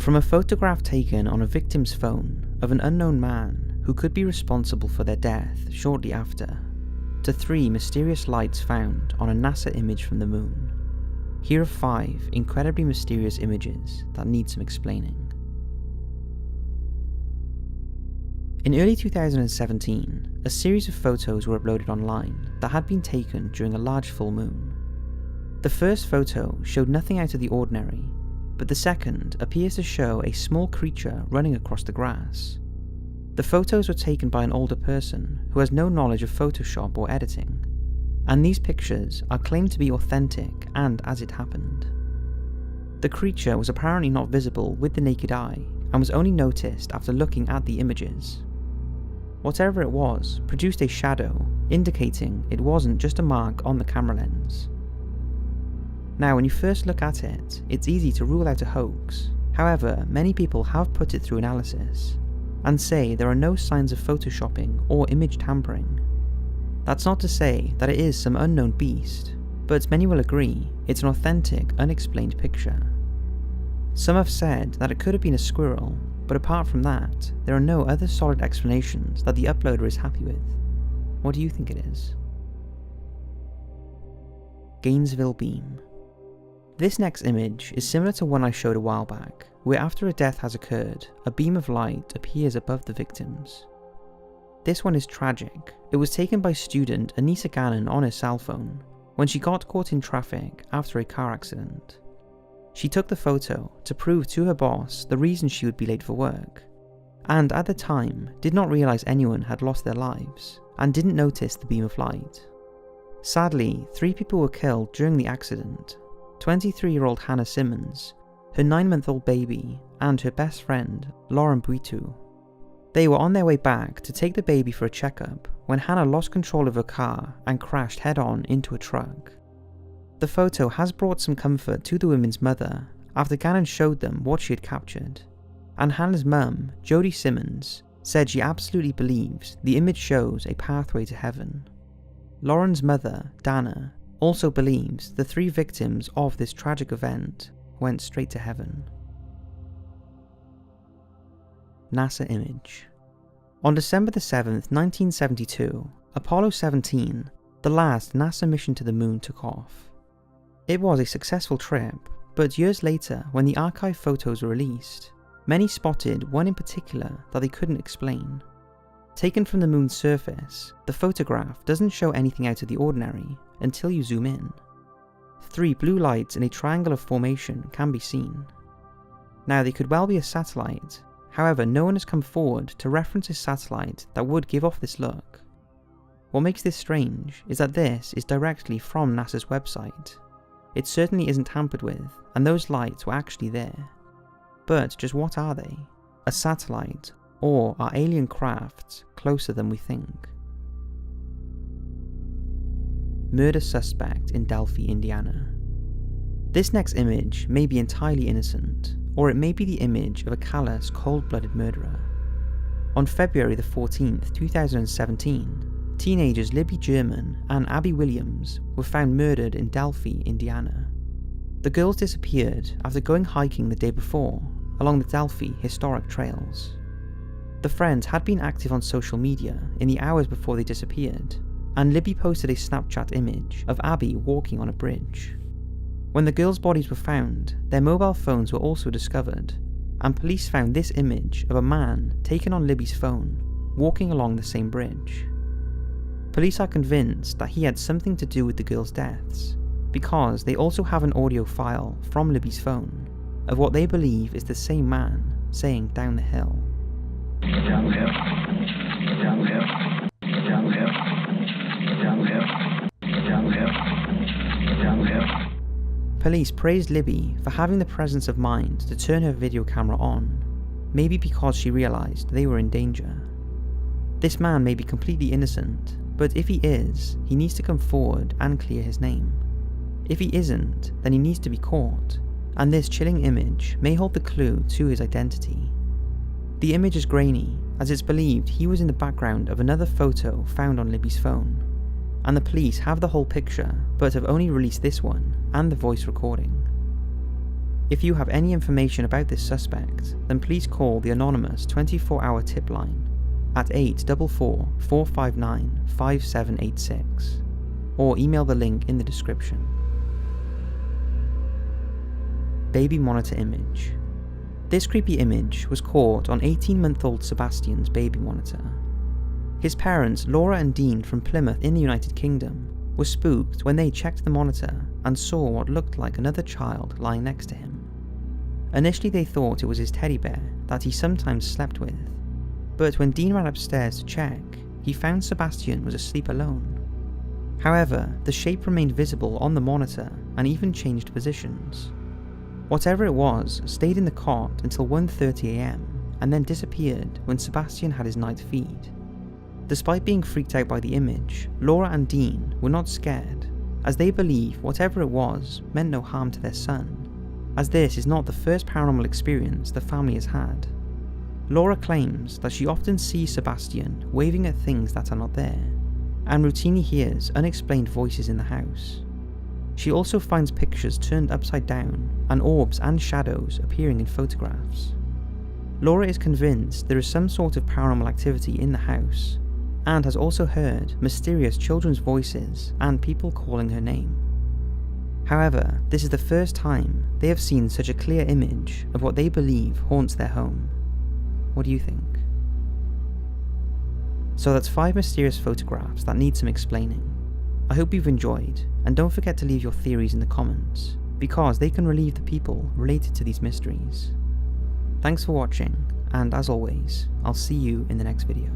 From a photograph taken on a victim's phone of an unknown man who could be responsible for their death shortly after, to 3 mysterious lights found on a NASA image from the moon, here are 5 incredibly mysterious images that need some explaining. In early 2017, a series of photos were uploaded online that had been taken during a large full moon. The first photo showed nothing out of the ordinary, but the second appears to show a small creature running across the grass. The photos were taken by an older person who has no knowledge of Photoshop or editing, and these pictures are claimed to be authentic and as it happened. The creature was apparently not visible with the naked eye and was only noticed after looking at the images. Whatever it was produced a shadow, indicating it wasn't just a mark on the camera lens. Now, when you first look at it, it's easy to rule out a hoax. However, many people have put it through analysis and say there are no signs of photoshopping or image tampering. That's not to say that it is some unknown beast, but many will agree it's an authentic, unexplained picture. Some have said that it could have been a squirrel, but apart from that, there are no other solid explanations that the uploader is happy with. What do you think it is? Gainesville Beam. This next image is similar to one I showed a while back, where after a death has occurred, a beam of light appears above the victims. This one is tragic. It was taken by student Anissa Gannon on her cell phone when she got caught in traffic after a car accident. She took the photo to prove to her boss the reason she would be late for work, and at the time did not realise anyone had lost their lives, and didn't notice the beam of light. Sadly, 3 people were killed during the accident: 23-year-old Hannah Simmons, her 9-month-old baby, and her best friend, Lauren Buitu. They were on their way back to take the baby for a checkup when Hannah lost control of her car and crashed head-on into a truck. The photo has brought some comfort to the women's mother after Gannon showed them what she had captured, and Hannah's mum, Jodie Simmons, said she absolutely believes the image shows a pathway to heaven. Lauren's mother, Dana, also believes the 3 victims of this tragic event went straight to heaven. NASA image. On December 7th, 1972, Apollo 17, the last NASA mission to the moon, took off. It was a successful trip, but years later, when the archive photos were released, many spotted one in particular that they couldn't explain. Taken from the moon's surface, the photograph doesn't show anything out of the ordinary until you zoom in. 3 blue lights in a triangular formation can be seen. Now, they could well be a satellite, however no one has come forward to reference a satellite that would give off this look. What makes this strange is that this is directly from NASA's website. It certainly isn't tampered with, and those lights were actually there. But just what are they? A satellite, or are alien crafts closer than we think? Murder suspect in Delphi, Indiana. This next image may be entirely innocent, or it may be the image of a callous, cold-blooded murderer. On February the 14th, 2017, teenagers Libby German and Abby Williams were found murdered in Delphi, Indiana. The girls disappeared after going hiking the day before along the Delphi historic trails. The friends had been active on social media in the hours before they disappeared, and Libby posted a Snapchat image of Abby walking on a bridge. When the girls' bodies were found, their mobile phones were also discovered, and police found this image of a man taken on Libby's phone walking along the same bridge. Police are convinced that he had something to do with the girls' deaths, because they also have an audio file from Libby's phone of what they believe is the same man saying "down the hill." Down the hill, down the hill, down the hill, down the hill, down the hill, down the hill. Police praised Libby for having the presence of mind to turn her video camera on, maybe because she realised they were in danger. This man may be completely innocent, but if he is, he needs to come forward and clear his name. If he isn't, then he needs to be caught, and this chilling image may hold the clue to his identity. The image is grainy, as it's believed he was in the background of another photo found on Libby's phone, and the police have the whole picture but have only released this one and the voice recording. If you have any information about this suspect, then please call the anonymous 24-hour tip line at 844 459 5786 or email the link in the description. Baby monitor image. This creepy image was caught on 18-month-old Sebastian's baby monitor. His parents, Laura and Dean from Plymouth in the United Kingdom, were spooked when they checked the monitor and saw what looked like another child lying next to him. Initially they thought it was his teddy bear that he sometimes slept with, but when Dean ran upstairs to check, he found Sebastian was asleep alone. However, the shape remained visible on the monitor and even changed positions. Whatever it was stayed in the cot until 1:30 AM and then disappeared when Sebastian had his night feed. Despite being freaked out by the image, Laura and Dean were not scared, as they believe whatever it was meant no harm to their son, as this is not the first paranormal experience the family has had. Laura claims that she often sees Sebastian waving at things that are not there, and routinely hears unexplained voices in the house. She also finds pictures turned upside down and orbs and shadows appearing in photographs. Laura is convinced there is some sort of paranormal activity in the house, and has also heard mysterious children's voices and people calling her name. However, this is the first time they have seen such a clear image of what they believe haunts their home. What do you think? So that's 5 mysterious photographs that need some explaining. I hope you've enjoyed, and don't forget to leave your theories in the comments, because they can relieve the people related to these mysteries. Thanks for watching, and as always, I'll see you in the next video.